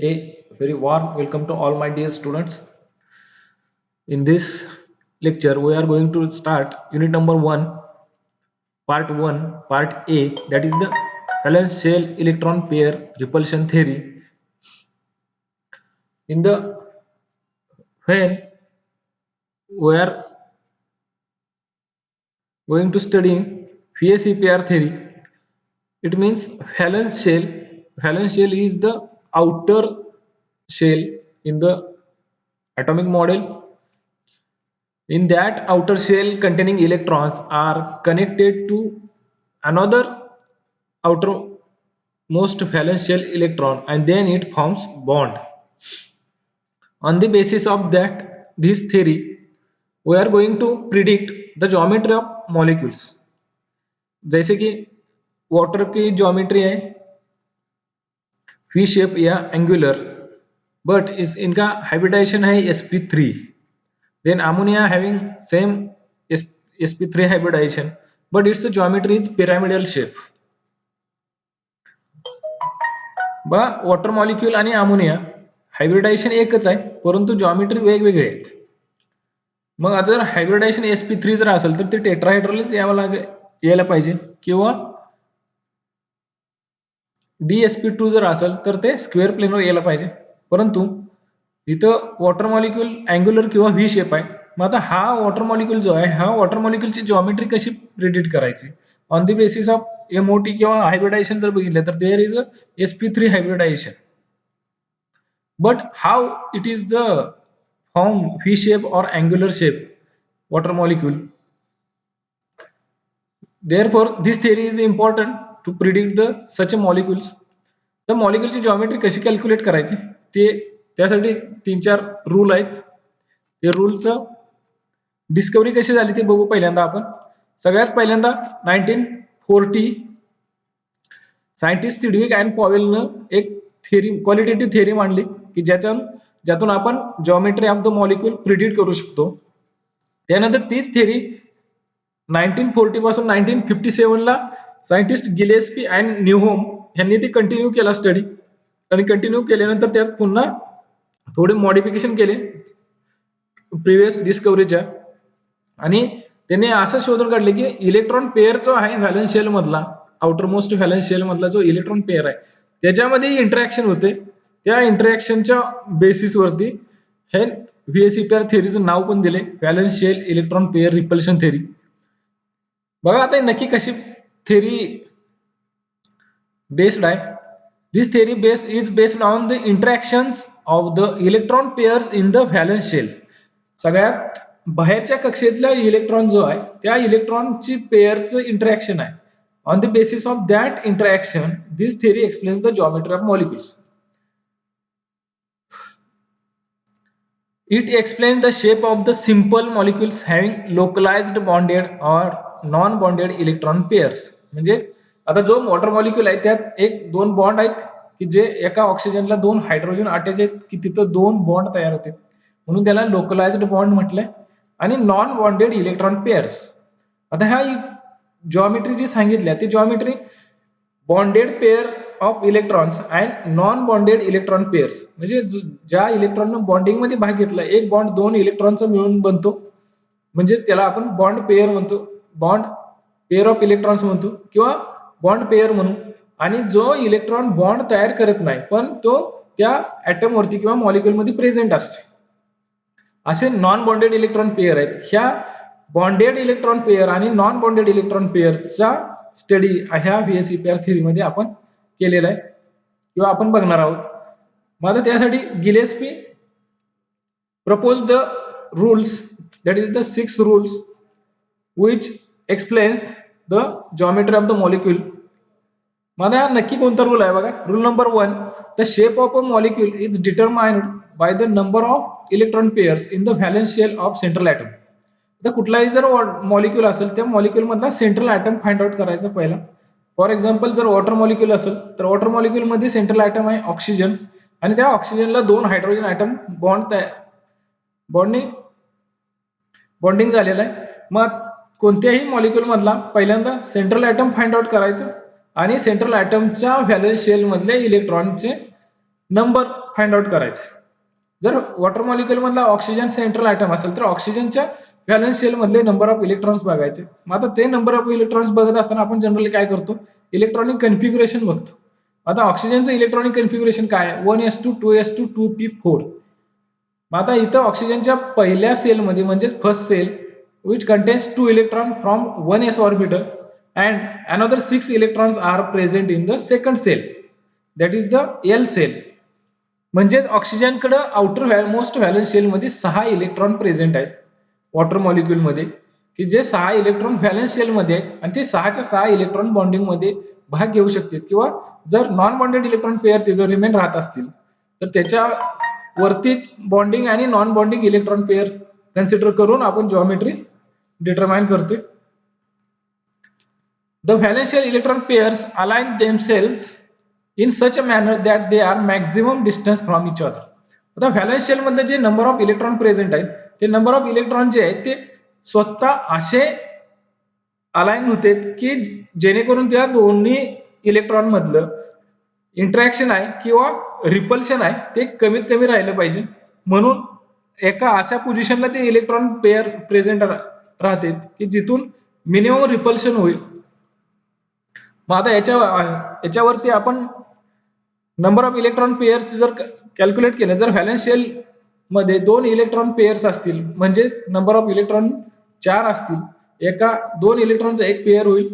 A very warm welcome to all my dear students. In this lecture, we are going to start unit number 1, part A, that is the valence shell electron pair repulsion theory. In the when we are going to study VSEPR theory, it means valence shell. Valence shell is the outer shell in the atomic model. In that outer shell containing electrons are connected to another outermost valence shell electron and then it forms bond. On the basis of that this theory we are going to predict the geometry of molecules. जैसे कि water की geometry है V shape या angular but इस इनका hybridisation है sp3. Then ammonia having same sp3 hybridization, but its geometry is pyramidal shape. बा water molecule आणि ammonia hybridisation एकच आहे परंतु जॉमेट्री वेगवेगळे आहेत. मग आता जर हायब्रिडायझेशन sp3 जर असेल तर ते टेट्राहेड्रलच यायला पाहिजे किंवा dsp2 जर असेल तर ते स्क्वेअर प्लेनवर यायला पाहिजे. परंतु इथं वॉटर मॉलिक्यूल अँग्युलर किंवा व्ही शेप आहे. मग आता हा वॉटर मॉलिक्यूल जो आहे हा वॉटर मॉलिक्यूलची जॉमेट्री कशी प्रिडिक्ट करायची on the basis of MOT किंवा हायब्रिडायझेशन जर बघितलं तर there is a sp3 hybridization. But how it is the form V shape or angular shape water molecule. Therefore, this theory is important to predict the such a molecules. तर मॉलिक्यूलची geometry कशी calculate करायची ते त्यासाठी 3-4 rule आहेत. ते रूलचं discovery कशी झाली ते बघू पहिल्यांदा आपण. सगळ्यात पहिल्यांदा 1940 सायंटिस्ट सिडविक अँड पॉवेलनं एक थिअरी क्वालिटेटिव्ह थिअरी मांडली की ज्यातून आपण geometry of the molecule predict करू शकतो. त्यानंतर तीच थिअरी 1940 पासून 1957 ला सायंटिस्ट गिलेस्पी अँड न्यूहोम यांनी ती कंटिन्यू केला स्टडी आणि कंटिन्यू केल्यानंतर त्यात पुन्हा थोडे मॉडिफिकेशन केले प्रिव्हियस डिस्कवरीच्या आणि त्यांनी असं शोधून काढले की इलेक्ट्रॉन पेअर जो आहे व्हॅलेन्स शेल मधला आउटरमोस्ट व्हॅलेन्स शेल मधला जो इलेक्ट्रॉन पेअर आहे त्याच्यामध्ये इंटरॅक्शन होते. त्या इंटरॅक्शनच्या बेसिसवरती हे व्हीएसईपीआर थिअरीचं नाव पण दिले valence shell electron pair repulsion theory. बघा आता नक्की कशी थिअरी बेस्ड आहे. This theory is based on the interactions of the electron pairs in the valence shell. सगळ्यात बाहेरच्या कक्षेतला इलेक्ट्रॉन जो आहे त्या इलेक्ट्रॉनची पेअरचं इंटरॅक्शन आहे. On the basis of that interaction this theory explains the geometry of molecules. It explains the shape of the simple molecules having localized bonded or non-bonded electron pairs. म्हणजे आता जो वॉटर मॉलिक्यूल आहे त्यात एक दोन bond आहेत की जे एका ऑक्सिजनला दोन हायड्रोजन अटॅच आहेत की तिथं दोन बॉन्ड तयार होते म्हणून त्याला लोकलाइज्ड बॉन्ड म्हटलंय. आणि नॉन बॉन्डेड इलेक्ट्रॉन पेअर्स. आता ह्या जॉमेट्री जी सांगितल्या ती geometry bonded pair of electrons and non bonded electron pairs म्हणजे ज्या इलेक्ट्रॉननं बॉन्डिंग मध्ये भाग घेतला एक बॉन्ड दोन इलेक्ट्रॉनचा मिळून बनतो म्हणजे त्याला आपण बॉन्ड पेअर म्हणतो बॉन्ड पेअर ऑफ इलेक्ट्रॉन्स म्हणतो किंवा बॉन्ड पेअर म्हणू. आणि जो इलेक्ट्रॉन बॉन्ड तयार करत नाही पण तो त्या ऍटम वरती किंवा मॉलिक्यूल मध्ये प्रेझेंट असते असे नॉन बॉन्डेड इलेक्ट्रॉन पेअर आहेत. ह्या बॉन्डेड इलेक्ट्रॉन पेअर आणि नॉन बॉन्डेड इलेक्ट्रॉन पेअरचा स्टडी ह्या व्हीएसईपीआर थिअरी मध्ये आपण केलेला आहे किंवा आपण बघणार आहोत. मग आता त्यासाठी Gillespie propose the rules that is the 6 rules which explains the geometry of the molecule. मग नक्की कोणता रूल आहे बघा. Rule number 1 the shape of a molecule is determined by the number of electron pairs in the valence shell of central atom. तर कुठलाही जर molecule असेल त्या मॉलिक्यूल मधला सेंट्रल ॲटम फाइंड आउट करायचा पहिला. फॉर एक्झाम्पल जर वॉटर मॉलिक्यूल असेल तर वॉटर मॉलिक्यूल मध्ये सेंट्रल ॲटम आहे ऑक्सिजन आणि त्या ऑक्सिजनला दोन हायड्रोजन ॲटम बॉन्डिंग झालेलं आहे. मग कोणत्याही मॉलिक्यूल मधला पहिल्यांदा सेंट्रल ॲटम फाइंड आउट करायचं आणि सेंट्रल ॲटमच्या व्हॅलेन्स शेल मधले इलेक्ट्रॉनचे नंबर फाइंड आउट करायचे. जर वॉटर मॉलिक्युल मधला ऑक्सिजन सेंट्रल आयटम असेल तर ऑक्सिजनच्या व्हॅलन्स शेल मधले नंबर ऑफ इलेक्ट्रॉन्स बघायचे. मग आता ते नंबर ऑफ इलेक्ट्रॉन्स बघत असताना आपण जनरली काय करतो, इलेक्ट्रॉनिक कन्फिग्युरेशन बघतो. आता ऑक्सिजनचं इलेक्ट्रॉनिक कन्फिग्युरेशन काय आहे, 1s2 2s2 2p4. मग आता इथं ऑक्सिजनच्या पहिल्या सेलमध्ये म्हणजेच first sale which contains 2 electrons from 1s orbital and another 6 electrons are present in the second cell, that is the L cell. म्हणजेच ऑक्सिजनकडे आउटर मोस्ट व्हॅलन्स शेल मध्ये 6 इलेक्ट्रॉन प्रेझेंट आहेत वॉटर मॉलिक्युल मध्ये, की जे 6 इलेक्ट्रॉन व्हॅलन्स शेल मध्ये आहेत आणि ते 6च्या 6 इलेक्ट्रॉन बॉन्डिंग मध्ये भाग घेऊ शकतात. किंवा जर नॉन बॉन्डेड इलेक्ट्रॉन पेअर तिथे रिमेन राहत असतील तर त्याच्या वरतीच बॉन्डिंग आणि non bonding electron pair consider करून आपण जॉमेट्री डिटरमाइन करतोय. The valence shell electron pairs align themselves in such a manner that they are maximum distance from each other. आता व्हॅलन्स शेल मध्ये जे नंबर ऑफ इलेक्ट्रॉन प्रेझेंट आहेत ते number of electron जे आहेत ते स्वतः असे अलाइन होते की जेणेकरून त्या दोन्ही इलेक्ट्रॉन मधलं इंटरॅक्शन आहे किंवा रिपल्शन आहे ते कमीत कमी राहिलं पाहिजे. म्हणून एका अशा पोझिशनला ते इलेक्ट्रॉन पेअर प्रेझेंट राहते की जिथून मिनिमम रिपल्शन होईल. मग आता याच्यावरती आपण नंबर ऑफ इलेक्ट्रॉन पेअर्स जर कॅल्क्युलेट केलं, जर व्हॅलन्स शेल मध्ये 2 इलेक्ट्रॉन पेअर्स असतील म्हणजेच नंबर ऑफ इलेक्ट्रॉन 4 असतील, एका 2 इलेक्ट्रॉनचा एक पेअर होईल,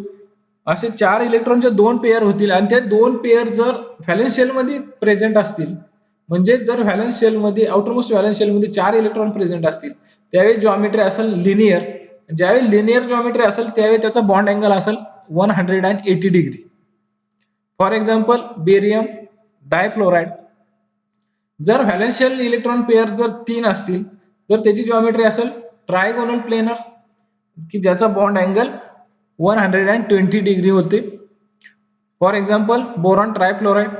असे 4 इलेक्ट्रॉनचे 2 पेअर होतील आणि ते 2 पेअर जर व्हॅलन्स शेल मध्ये प्रेझेंट असतील, म्हणजे जर व्हॅलन्स शेल मध्ये आउटरमोस्ट व्हॅलन्स शेल मध्ये 4 इलेक्ट्रॉन प्रेझेंट असतील त्यावेळी जॉमेट्री असेल लिनियर. ज्यावेळी लिनियर जॉमेट्री असेल त्यावेळी त्याचा बॉन्ड अँगल असेल 180 डिग्री. फॉर एक्झाम्पल बेरियम डायफ्लोराइड, जर व्हॅलन्स शेल इलेक्ट्रॉन पेअर जर 3 असतील तर त्याची जॉमेट्री असेल ट्रायगोनल प्लेनर, की ज्याचा बॉन्ड अँगल 120 डिग्री होते. For example boron trifluoride.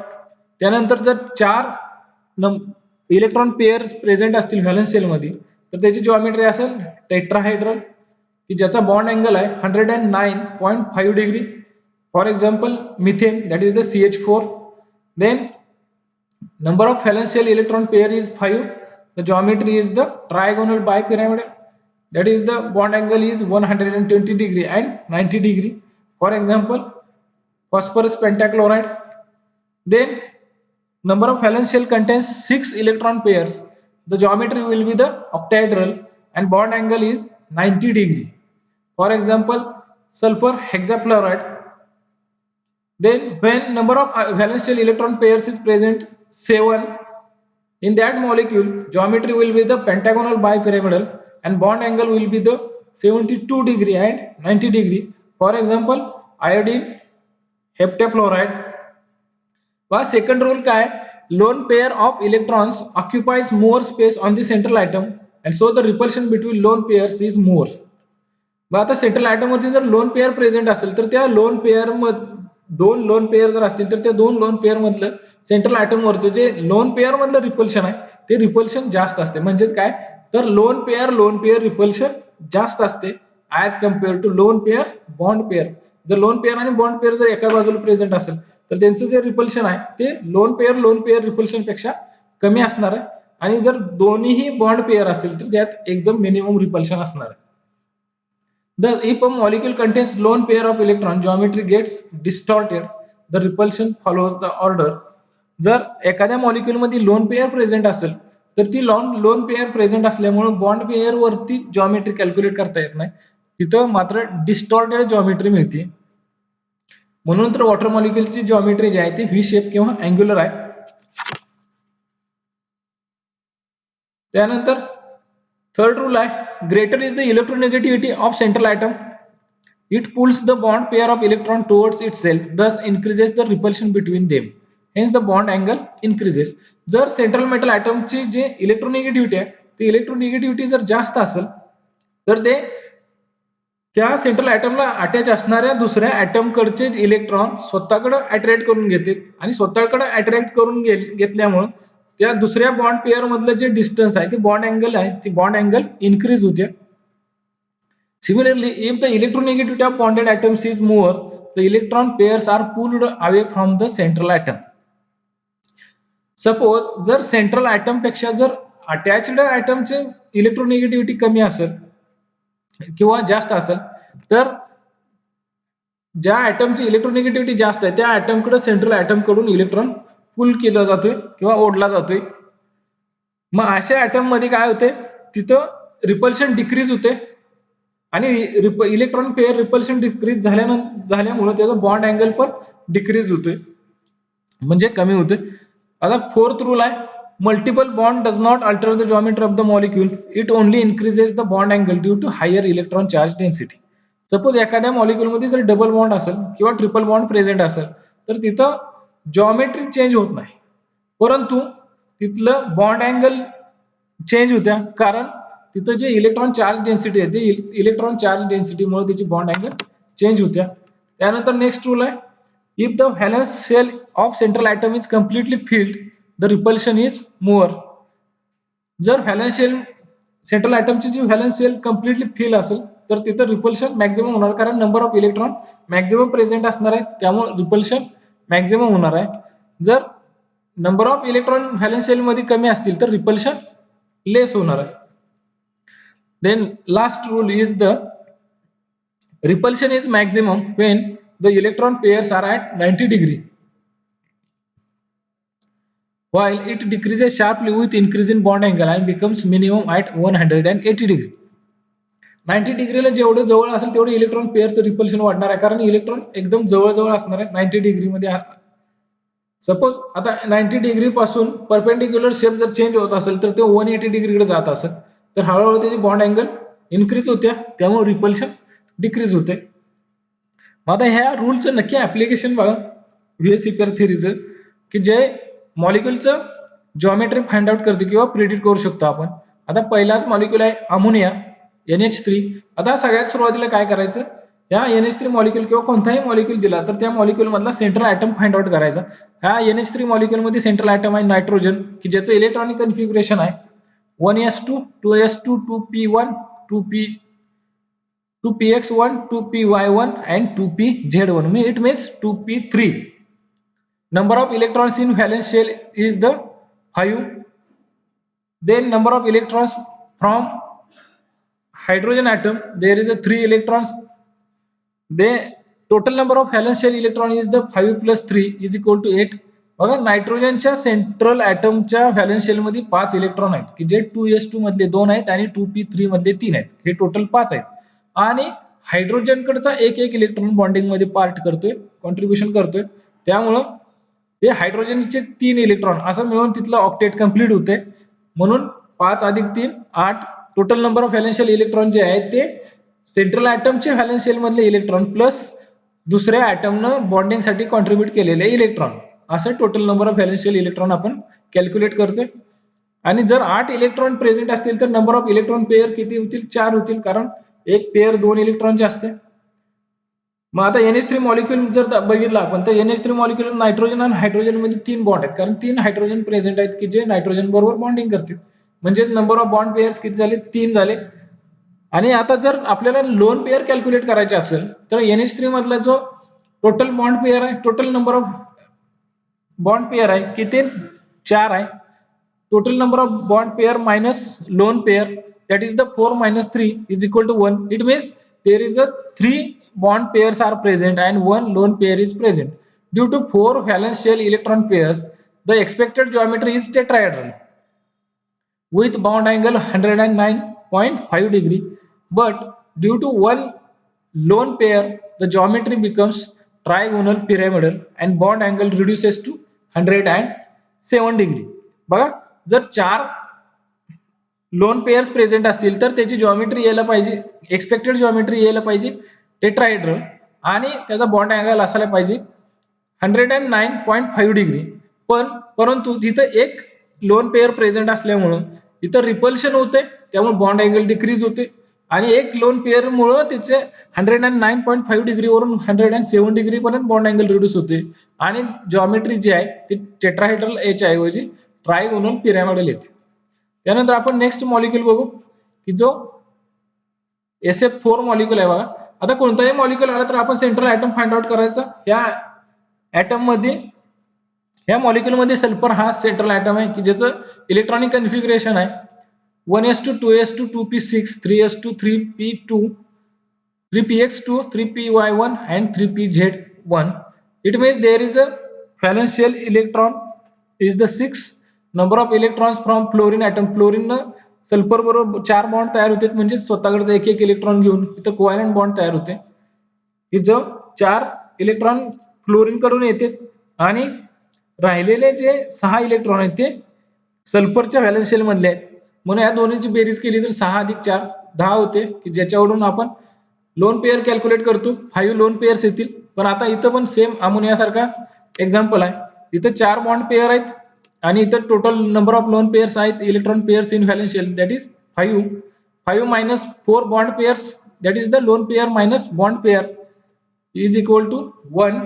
त्यानंतर जर 4 इलेक्ट्रॉन पेअर प्रेझेंट असतील व्हॅलन्स शेल मध्ये तर त्याची जॉमेट्री असेल टेट्राहायड्रल, की ज्याचा बॉन्ड अँगल आहे 109.5 degree. For example methane, that is the CH4. Then number of valence shell electron pair is 5. The geometry is the trigonal bipyramidal, that is the bond angle is 120 degree and 90 degree. For example phosphorus pentachloride. Then number of valence shell contains 6 electron pairs. The geometry will be the octahedral and bond angle is 90 degree. For example sulfur hexafluoride. Then when number of valence shell electron pairs is present 7, in that molecule geometry will be the pentagonal bipyramidal and bond angle will be the 72 degree and 90 degree. For example iodine heptafluoride. व second rule काय, lone pair of electrons occupies more space on the central atom and so the repulsion between lone pairs is more. मग आता central item मध्ये जर lone pair present असेल तर त्या lone pair दोन लोन पेअर जर असतील तर त्या 2 लोन पेअर मधलं सेंट्रल आयटम वरचं जे लोन पेअर मधलं रिपल्शन आहे ते रिपल्शन जास्त असते. म्हणजेच काय, तर लोन पेअर रिपल्शन जास्त असते as compare to lone pair bond pair. जर लोन पेअर आणि बॉन्ड पेअर जर एका बाजूला प्रेझेंट असेल तर त्यांचं जे रिपल्शन आहे ते लोन पेअर रिपल्शन पेक्षा कमी असणार आहे. आणि जर दोन्हीही बॉन्ड पेअर असतील तर त्यात एकदम मिनिमम रिपल्शन असणार आहे. If a molecule contains lone pair of electron, geometry gets distorted. The repulsion follows the order. जर एखाद्या मॉलिक्युल मध्ये लोन पेअर प्रेझेंट असेल तर ती लोन पेअर प्रेझेंट असल्यामुळे बॉन्ड पेअर वरती जॉमेट्री कॅल्क्युलेट करता येत नाही, तिथं मात्र डिस्टॉर्टेड जॉमेट्री मिळते. म्हणून तर वॉटर मॉलिक्युलची जॉमेट्री जी आहे ती व्ही शेप किंवा अँग्युलर आहे. त्यानंतर थर्ड रूल आहे, greater is the electronegativity of central atom, it pulls the bond pair of electron towards itself, thus increases the repulsion between them, hence the bond angle increases. जर central metal ॲटमची जे electronegativity आहे ती electronegativity जर जास्त असेल तर ते त्या सेंट्रल ॲटमला अटॅच असणाऱ्या दुसऱ्या ॲटम कडचे इलेक्ट्रॉन स्वतःकडे अट्रॅक्ट करून घेते आणि स्वतःकडे अट्रॅक्ट करून घेतल्यामुळे त्या दुसऱ्या बॉन्ड पेअर मधलं जे डिस्टन्स आहे ते बॉन्ड अँगल आहे ती बॉन्ड अँगल इन्क्रीज होते. Similarly, if the electronegativity of bonded atoms is more, the electron pairs are pulled away from the central atom. Suppose जर सेंट्रल ॲटम पेक्षा जर अटॅच्ड ॲटमचे इलेक्ट्रोनेगेटिव्हिटी कमी असेल किंवा जास्त असेल, तर ज्या ॲटमची इलेक्ट्रोनेगेटिव्हिटी जास्त आहे त्या ॲटमकडे सेंट्रल ॲटमकडून इलेक्ट्रॉन पुल केला जातोय किंवा ओढला जातोय. मग अशा ॲटम मध्ये काय होते, तिथं रिपल्शन डिक्रीज होते आणि इलेक्ट्रॉन पेअर रिपल्शन डिक्रीज झाल्यामुळे त्याचा बॉन्ड अँगल पण डिक्रीज होतोय, म्हणजे कमी होते. आता फोर्थ रूल आहे, multiple bond does not alter the geometry of the molecule, it only increases the bond angle due to higher electron charge density. Suppose एखाद्या मॉलिक्यूल मध्ये जर डबल बॉन्ड असेल किंवा ट्रिपल बॉन्ड प्रेझेंट असेल तर तिथं geometry change होत नाही, परंतु तिथलं बॉन्ड अँगल चेंज होत्या, कारण तिथं जे इलेक्ट्रॉन चार्ज डेन्सिटी आहे ते इलेक्ट्रॉन चार्ज डेन्सिटीमुळे त्याची बॉन्ड अँगल चेंज होत्या. त्यानंतर नेक्स्ट रूल आहे, if the valence shell of central atom is completely filled the repulsion is more. जर व्हॅलन्स शेल सेंट्रल ॲटमची जी व्हॅलन्स शेल कम्प्लिटली फिल असेल तर तिथं रिपल्शन मॅक्झिमम होणार, कारण number of electron maximum present असणार आहे, त्यामुळे रिपल्शन मॅक्झिमम होणार आहे. जर number of electron valence shell मध्ये कमी असतील तर रिपल्शन लेस होणार आहे. Then last rule is the repulsion is maximum when the electron pairs are at 90 degree while it decreases sharply with increase in bond angle and becomes minimum at 180 degree. 90 डिग्रीला जेवढं जवळ असेल तेवढं electron पेअरचं repulsion वाढणार आहे, कारण electron एकदम जवळ असणार आहे 90 डिग्री मध्ये. सपोज आता 90 डिग्री पासून परपेंडिक्युलर शेप जर चेंज होत असेल तर ते 180 डिग्रीकडे जात असेल तर हळूहळू त्याची बॉन्ड अँगल इन्क्रीज होत्या, त्यामुळे रिपल्शन डिक्रीज होते. मग आता ह्या रूलचं नक्की ऍप्लिकेशन बघा व्हीएसईपीआर थिअरीचं, की जे मॉलिक्युलचं जॉमेट्री फाइंड आउट करते किंवा प्रिडिक्ट करू शकतो आपण. आता पहिलाच मॉलिक्युल आहे अमोनिया NH3. आता सगळ्यात सुरुवातीला काय करायचं, या NH3 मॉलिक्युल किंवा कोणताही मॉलिक्युल दिला तर त्या मॉलिक्युल मधला सेंट्रल ॲटम फाइंड आउट करायचा. ह्या NH3 मॉलिक्युल मध्ये सेंट्रल ॲटम आहे नायट्रोजन, की ज्याचं इलेक्ट्रॉनिक कन्फिग्युरेशन आहे 1s2 2s2 2p1 2p 2px1 2py1 and 2pz1, it means 2p3. Number of electrons in valence shell is the 5. Then number of electrons from hydrogen atom, there is a 3 electrons. The total number of valence shell electron is the 5 plus 3 is equal to 8. बघा नायट्रोजनच्या central ॲटमच्या valence shell मध्ये 5 electron आहेत, की जे 2s2 मधले 2 आहेत आणि 2p3 मधले 3 आहेत, हे टोटल 5 आहेत. आणि हायड्रोजन कडचा एक इलेक्ट्रॉन बॉन्डिंग मध्ये पार्ट करतोय, कॉन्ट्रीब्युशन करतोय, त्यामुळं ते हायड्रोजनचे 3 इलेक्ट्रॉन असं मिळून तिथलं ऑक्टेट कंप्लीट होते. म्हणून 5 अधिक 3 8 total number of valence shell electron जे आहेत ते सेंट्रल ॲटमचे व्हॅलन्स शेल मधले इलेक्ट्रॉन प्लस दुसऱ्या ॲटमनं बॉन्डिंग साठी कॉन्ट्रीब्युट केलेले इलेक्ट्रॉन, असं total number of valence shell electron आपण कॅल्क्युलेट करतोय. आणि जर 8 इलेक्ट्रॉन प्रेझेंट असतील तर नंबर ऑफ इलेक्ट्रॉन पेअर किती होतील, 4 होतील, कारण एक पेअर 2 इलेक्ट्रॉनचे असते. मग आता NH3 मॉलिक्युल जर बघितलं आपण तर NH3 मॉलिक्युल नायट्रोजन आणि हायड्रोजन मध्ये 3 बॉन्ड आहेत, कारण 3 हायड्रोजन प्रेझेंट आहेत की जे नायट्रोजन बरोबर बॉन्डिंग करतील, म्हणजे नंबर ऑफ बॉन्ड पेअर्स किती झाले, 3 झाले. आणि आता जर आपल्याला लोन पेअर कॅल्क्युलेट करायचे असेल तर NH3 मधला जो टोटल बॉन्ड पेअर आहे, total number of bond pair आहे किती, 4 आहे. Total number of bond pair minus lone pair, that is the 4 minus 3 is equal to 1. It means there is a 3 bond pairs are present and 1 lone pair is present. Due to 4 valence shell electron pairs, the expected geometry is tetrahedral with bond angle 109.5 degree. But due to 1 lone pair, the geometry becomes trigonal pyramidal and bond angle reduces to 107 degree. बघा जर 4 loan pairs present असतील तर त्याची geometry यायला पाहिजे, expected geometry यायला पाहिजे tetrahedral, आणि त्याचा बॉन्ड अँगल असायला पाहिजे 109.5 डिग्री. परंतु तिथं एक लोन पेअर प्रेझेंट असल्यामुळं इथं रिपल्शन होते, त्यामुळे बॉन्ड अँगल डिक्रीज होते, आणि एक लोन पेअर मुळे त्याचे 109.5 डिग्री वरून 107 डिग्री पर्यंत बॉन्ड अँगल रिड्यूस होते, आणि जॉमेट्री जी आहे ती टेट्राहेड्रल एच ऐवजी ट्रायगोनल पिरॅमिडल येते. त्यानंतर आपण नेक्स्ट मॉलिक्यूल बघू की जो SF4 मॉलिक्यूल आहे. बघा आता कोणताही मॉलिक्यूल आला तर आपण सेंट्रल ॲटम फाइंड आउट करायचा. या ॲटम मध्ये ह्या मॉलिक्यूलमध्ये सल्फर हा सेंट्रल ॲटम आहे की ज्याचं इलेक्ट्रॉनिक कन्फिग्युरेशन आहे 1s2 2s2 2p6 3s2 3p2 3px2 3py1 and 3pz1. It means there is a valential electron is the sixth number of electrons from fluorine atom. Fluorine sulphur बरोबर 4 bond तयार होतात म्हणजे स्वतःकडे एक एक इलेक्ट्रॉन घेऊन इथं कोव्हॅलेंट बॉन्ड तयार होते की जो 4 इलेक्ट्रॉन फ्लोरीन कडून येते आणि राहिलेले जे 6 इलेक्ट्रॉन आहेत ते सल्फरच्या व्हॅलेन्स शेल मधले आहेत. म्हणून या दोन्हीची बेरीज केली तर 6 अधिक 4 10 होते की ज्याच्यावरून आपण लोन पेअर कॅल्क्युलेट करतो 5 लोन पेअर्स येतील. पण आता इथं पण सेम अमोनियासारखा एक्झाम्पल आहे. इथं 4 बॉन्ड पेअर आहेत आणि इथं total number of lone pairs आहेत electron pairs in valence shell that is 5. 5 minus 4 bond pairs that is the lone pair minus bond pair is equal to 1.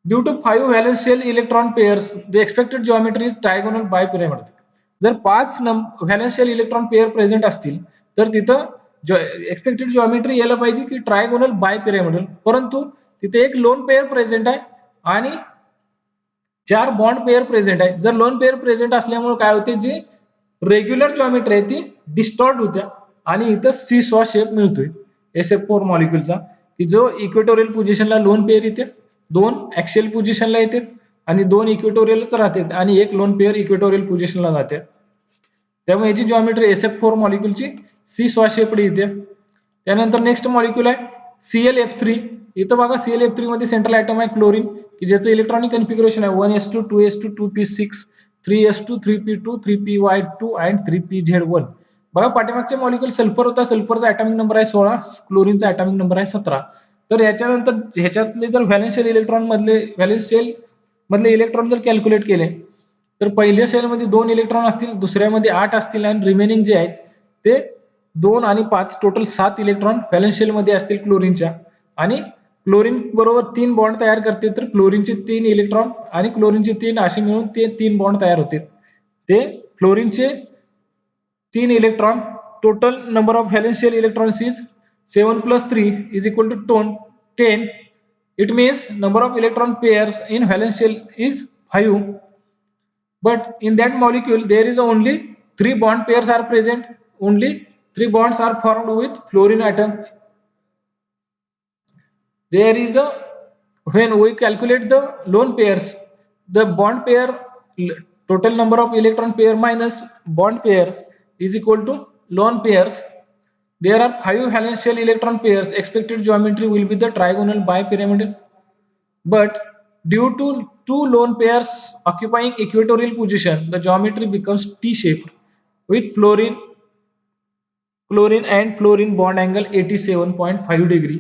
Due to 5 valence shell electron pairs the expected geometry is trigonal bipyramidal. जर 5 valence shell electron pair present असतील तर तिथं expected geometry यायला पाहिजे की trigonal bipyramidal. परंतु तिथे एक लोन पेअर प्रेझेंट आहे आणि 4 बॉन्ड पेअर प्रेझेंट आहे. जर लोन पेअर प्रेझेंट असल्यामुळे काय होते जी रेग्युलर जिओमेट्री आहे ती डिस्टॉर्ट होत्या आणि इथं सी सॉ शेप मिळतोय SF4 मॉलिक्यूलचा की जो इक्वेटोरियल पोझिशनला लोन पेअर येते 2 ऍक्सियल पोझिशनला येते आणि 2 इक्वेटोरियलच राहतात आणि एक लोन पेअर इक्वेटोरियल पोझिशनला जाते. त्यामुळे याची जिओमेट्री SF4 मॉलिक्यूलची सी सॉ शेपडी येते. त्यानंतर नेक्स्ट मॉलिक्यूल आहे ClF3. इथं बघा ClF3 मध्ये सेंट्रल ॲटम आहे क्लोरीन की ज्याचं इलेक्ट्रॉनिक कन्फिग्युरेशन आहे 1s2 2s2 2p6 3s2 3p2 3py2 and 3pz1. बघा पाठीमागचे मॉलिक्यूल सल्फर होता सल्फरचा ॲटॉमिक नंबर आहे 16 क्लोरीनचा ॲटॉमिक नंबर आहे 17. तर याच्यानंतर ह्याच्यातले जर व्हॅलेन्स शेल इलेक्ट्रॉन मधले व्हॅलेन्स शेल मधले इलेक्ट्रॉन जर कॅल्क्युलेट केले तर पहिल्या शेलमध्ये 2 इलेक्ट्रॉन असतील दुसऱ्यामध्ये 8 असतील आणि रिमेनिंग जे आहेत ते 2 आणि 5 टोटल 7 इलेक्ट्रॉन व्हॅलेन्स शेल मध्ये असतील क्लोरीनच्या आणि क्लोरीन बरोबर 3 बॉन्ड तयार करते तर क्लोरीनचे 3 इलेक्ट्रॉन आणि क्लोरीनचे 3 असे मिळून ते 3 बॉन्ड तयार होते. ते फ्लोरीनचे 3 electron total number of valence shell electrons is 7 plus 3 is equal to 10. It means number of electron pairs in valence shell is 5. But in that molecule there is only 3 bond pairs are present. Only 3 bonds are formed with fluorine atom. There is a when we calculate the lone pairs, the bond pair total number of electron pair minus bond pair is equal to lone pairs. There are 5 valence shell electron pairs. Expected geometry will be the trigonal bipyramidal. But due to 2 lone pairs occupying equatorial position, the geometry becomes T-shaped with chlorine and fluorine bond angle 87.5 degree.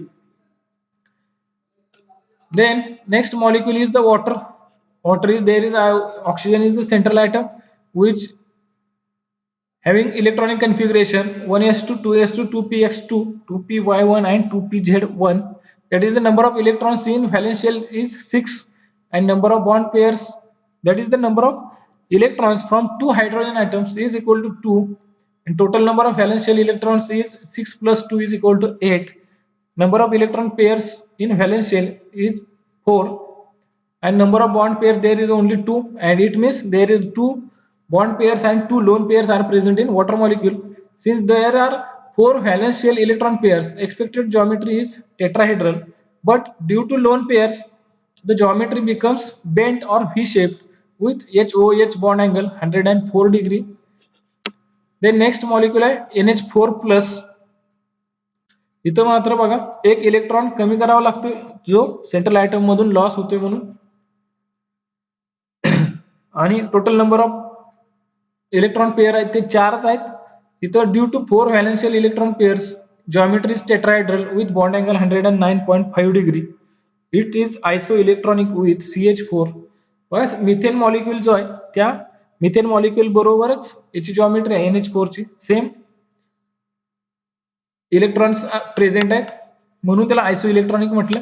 Then next molecule is the water. Water is there is oxygen is the central atom which having electronic configuration 1s2 2s2 2px2 2py1 and 2pz1. That is the number of electrons in valence shell is 6 and number of bond pairs that is the number of electrons from 2 hydrogen atoms is equal to 2 and total number of valence shell electrons is 6 plus 2 is equal to 8. Number of electron pairs in valence shell is 4 and number of bond pairs there is only 2 and it means there is 2 bond pairs and 2 lone pairs are present in water molecule. Since there are 4 valence shell electron pairs, expected geometry is tetrahedral, but due to lone pairs the geometry becomes bent or V-shaped with HOH bond angle 104 degree. Then next molecule आहे NH4 plus. इथं मात्र बघा एक electron कमी करावा लागतो जो central item मधून लॉस होतोय म्हणून आणि total number of electron pair आहेत ते 4च आहेत. इथं due to 4 valence shell electron pairs geometry is tetrahedral with bond angle 109.5 degree. It is isoelectronic with CH4. Bus methane molecule जो आहे त्या मिथेन मॉलिक्यूल बरोबरच याची जिओमेट्री आहे NH4 ची सेम इलेक्ट्रॉन्स प्रेझेंट आहेत म्हणून त्याला आयसो इलेक्ट्रॉनिक म्हटलं.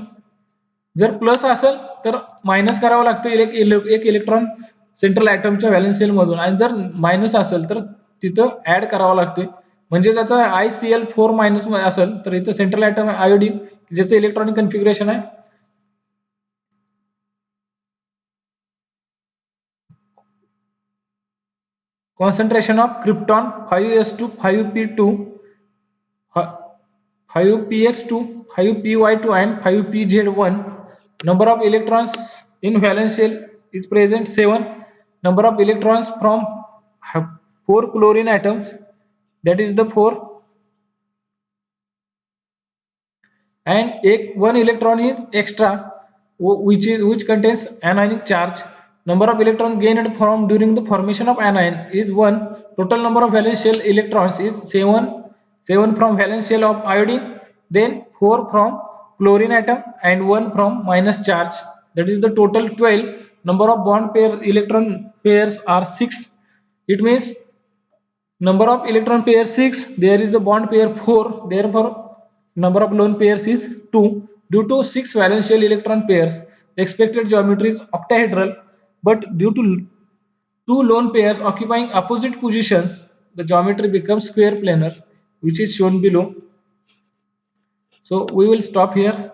जर प्लस असेल तर मायनस करावं लागतं एक इलेक्ट्रॉन सेंट्रल ॲटमच्या व्हॅलेन्स शेल मधून आणि जर मायनस असेल तर तिथं ऍड करावा लागतोय. म्हणजे त्याचा ICl4 मायनस असेल तर इथं सेंट्रल ॲटम आयोडीन ज्याचं इलेक्ट्रॉनिक कन्फिग्युरेशन आहे concentration of krypton 5s2 5p2 5px2 5py2 and 5pz1. Number of electrons in valence shell is present 7. Number of electrons from 4 chlorine atoms, that is the 4, and one electron is extra, which contains anionic charge. Number of electrons gained from during the formation of anion is 1. Total number of valence shell electrons is 7. 7 from valence shell of iodine, then 4 from chlorine atom and 1 from minus charge, that is the total 12. Number of bond pair electron pairs are 6. It means number of electron pair 6, there is a bond pair 4, therefore number of lone pairs is 2. Due to 6 valence shell electron pairs, the expected geometry is octahedral, but due to 2 lone pairs occupying opposite positions, the geometry becomes square planar, which is shown below. So we will stop here.